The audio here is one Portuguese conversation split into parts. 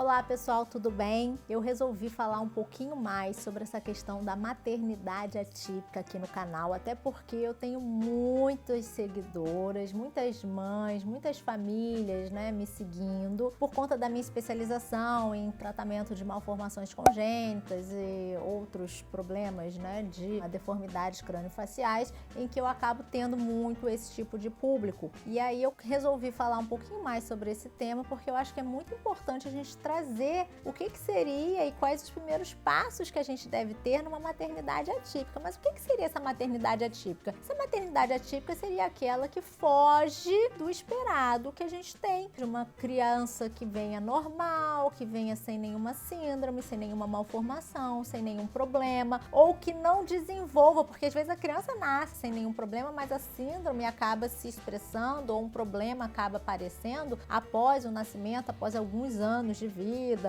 Olá pessoal, tudo bem? Eu resolvi falar um pouquinho mais sobre essa questão da maternidade atípica aqui no canal, até porque eu tenho muitas seguidoras, muitas mães, muitas famílias, me seguindo por conta da minha especialização em tratamento de malformações congênitas e outros problemas, de deformidades craniofaciais, em que eu acabo tendo muito esse tipo de público. E aí eu resolvi falar um pouquinho mais sobre esse tema porque eu acho que é muito importante a gente trazer o que seria e quais os primeiros passos que a gente deve ter numa maternidade atípica. Mas o que seria essa maternidade atípica? Essa maternidade atípica seria aquela que foge do esperado que a gente tem de uma criança que venha normal, que venha sem nenhuma síndrome, sem nenhuma malformação, sem nenhum problema, ou que não desenvolva, porque às vezes a criança nasce sem nenhum problema, mas a síndrome acaba se expressando ou um problema acaba aparecendo após o nascimento, após alguns anos de vida,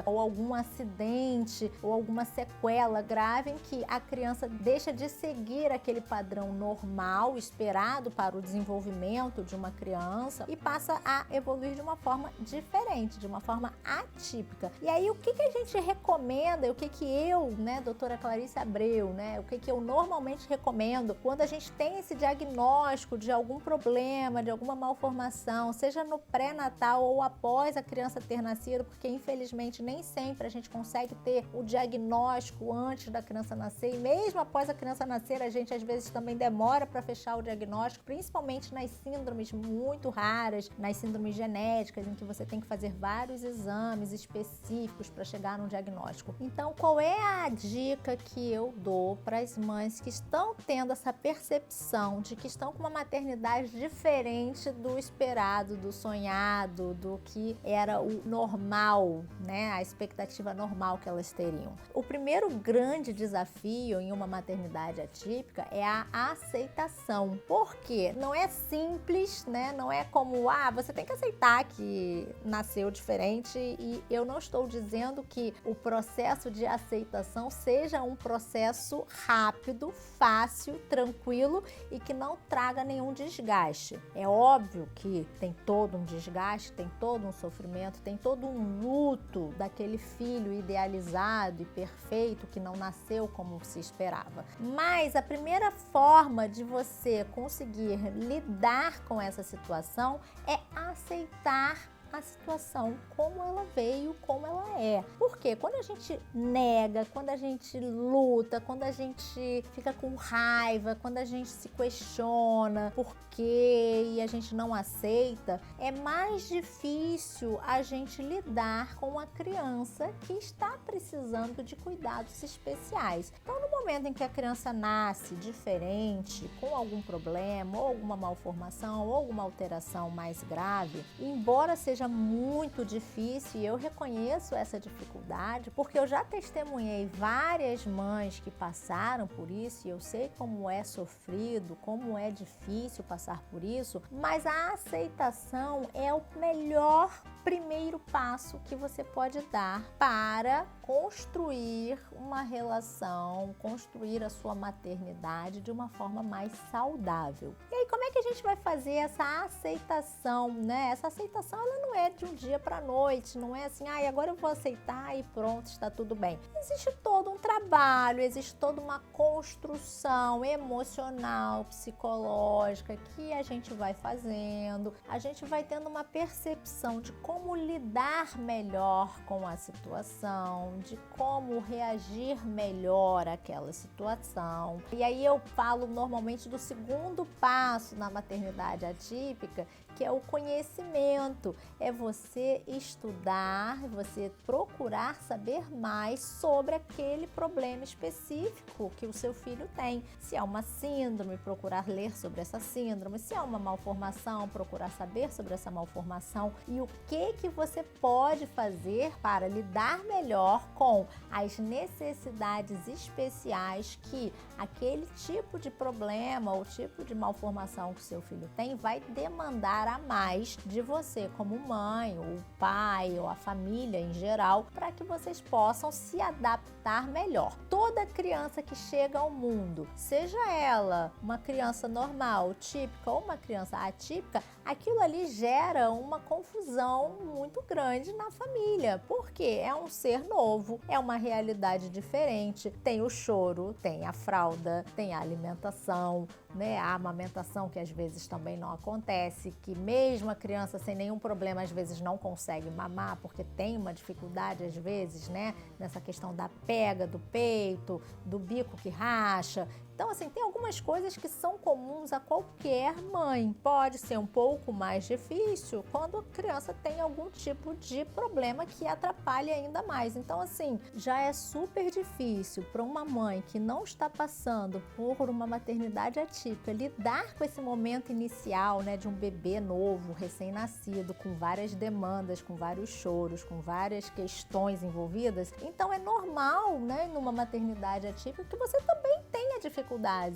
ou algum acidente, ou alguma sequela grave em que a criança deixa de seguir aquele padrão normal, esperado para o desenvolvimento de uma criança e passa a evoluir de uma forma diferente, de uma forma atípica. E aí o que a gente recomenda, o que eu, doutora Clarice Abreu, o que eu normalmente recomendo quando a gente tem esse diagnóstico de algum problema, de alguma malformação, seja no pré-natal ou após a criança ter nascido, porque infelizmente nem sempre a gente consegue ter o diagnóstico antes da criança nascer, e mesmo após a criança nascer a gente às vezes também demora para fechar o diagnóstico, principalmente nas síndromes muito raras, nas síndromes genéticas, em que você tem que fazer vários exames específicos para chegar num diagnóstico. Então, qual é a dica que eu dou para as mães que estão tendo essa percepção de que estão com uma maternidade diferente do esperado, do sonhado, do que era o normal, a expectativa normal que elas teriam? O primeiro grande desafio em uma maternidade atípica é a aceitação. Por quê? Não é simples, não é como, você tem que aceitar que nasceu diferente, e eu não estou dizendo que o processo de aceitação seja um processo rápido, fácil, tranquilo e que não traga nenhum desgaste. É óbvio que tem todo um desgaste, tem todo um sofrimento, tem todo um luto daquele filho idealizado e perfeito que não nasceu como se esperava. Mas a primeira forma de você conseguir lidar com essa situação é aceitar a situação como ela veio, como ela é. Porque quando a gente nega, quando a gente luta, quando a gente fica com raiva, quando a gente se questiona por quê e a gente não aceita, é mais difícil a gente lidar com a criança que está precisando de cuidados especiais. Então, no momento em que a criança nasce diferente, com algum problema, ou alguma malformação, ou alguma alteração mais grave, embora seja muito difícil, e eu reconheço essa dificuldade, porque eu já testemunhei várias mães que passaram por isso, e eu sei como é sofrido, como é difícil passar por isso, mas a aceitação é o melhor primeiro passo que você pode dar para construir uma relação, construir a sua maternidade de uma forma mais saudável. E aí, como é que a gente vai fazer essa aceitação, Essa aceitação, ela não é de um dia para a noite, não é assim, agora eu vou aceitar e pronto, está tudo bem. Existe todo um trabalho, existe toda uma construção emocional, psicológica que a gente vai fazendo, a gente vai tendo uma percepção de como lidar melhor com a situação, de como reagir melhor àquela situação. E aí eu falo normalmente do segundo passo na maternidade atípica, que é o conhecimento. É você estudar, você procurar saber mais sobre aquele problema específico que o seu filho tem. Se é uma síndrome, procurar ler sobre essa síndrome. Se é uma malformação, procurar saber sobre essa malformação. E o que você pode fazer para lidar melhor com as necessidades especiais que aquele tipo de problema ou tipo de malformação que o seu filho tem vai demandar a mais de você como mãe, ou pai, ou a família em geral, para que vocês possam se adaptar melhor. Toda criança que chega ao mundo, seja ela uma criança normal, típica ou uma criança atípica, aquilo ali gera uma confusão muito grande na família, porque é um ser novo, é uma realidade diferente, tem o choro, tem a fralda, tem a alimentação, né? A amamentação que às vezes também não acontece, que mesmo a criança sem nenhum problema às vezes não consegue mamar porque tem uma dificuldade às vezes, né? Nessa questão da pega do peito, do bico que racha. Então, assim, tem algumas coisas que são comuns a qualquer mãe. Pode ser um pouco mais difícil quando a criança tem algum tipo de problema que atrapalhe ainda mais. Então, assim, já é super difícil para uma mãe que não está passando por uma maternidade atípica lidar com esse momento inicial, né, de um bebê novo, recém-nascido, com várias demandas, com vários choros, com várias questões envolvidas. Então, é normal, né, numa maternidade atípica que você também tenha dificuldades.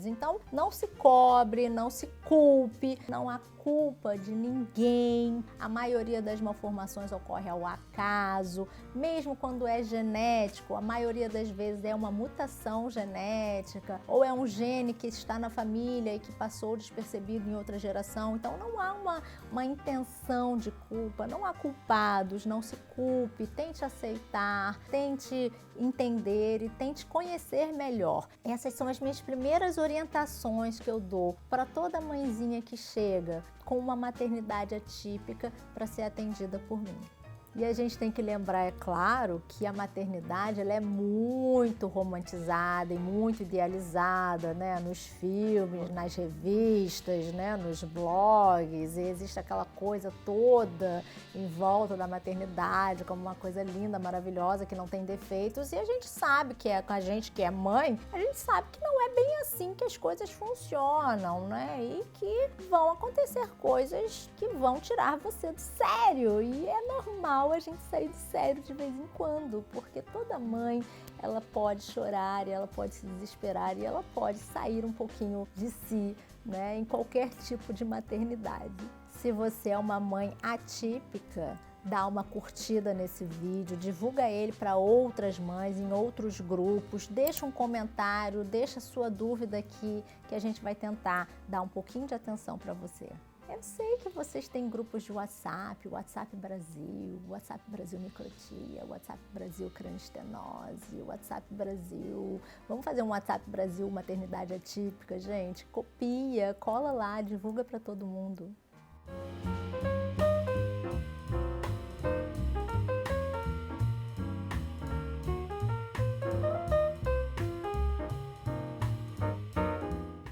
Então, não se cobre, não se culpe, não há culpa de ninguém. A maioria das malformações ocorre ao acaso, mesmo quando é genético, a maioria das vezes é uma mutação genética ou é um gene que está na família e que passou despercebido em outra geração. Então, não há uma intenção de culpa, não há culpados, não se culpe, tente aceitar, tente entender e tente conhecer melhor. Essas são as minhas primeiras orientações que eu dou para toda mãezinha que chega com uma maternidade atípica para ser atendida por mim. E a gente tem que lembrar, é claro, que a maternidade ela é muito romantizada e muito idealizada, né? Nos filmes, nas revistas, né? Nos blogs, e existe aquela coisa toda em volta da maternidade como uma coisa linda, maravilhosa, que não tem defeitos. E a gente sabe que é com a gente que é mãe, a gente sabe que não é bem assim que as coisas funcionam, né? E que vão acontecer coisas que vão tirar você do sério. E é normal a gente sair do sério de vez em quando, porque toda mãe, ela pode chorar, e ela pode se desesperar e ela pode sair um pouquinho de si, né, em qualquer tipo de maternidade. Se você é uma mãe atípica, dá uma curtida nesse vídeo, divulga ele para outras mães, em outros grupos, deixa um comentário, deixa sua dúvida aqui, que a gente vai tentar dar um pouquinho de atenção para você. Eu sei que vocês têm grupos de WhatsApp, WhatsApp Brasil, WhatsApp Brasil Microtia, WhatsApp Brasil Cranistenose, WhatsApp Brasil. Vamos fazer um WhatsApp Brasil Maternidade Atípica, gente? Copia, cola lá, divulga para todo mundo.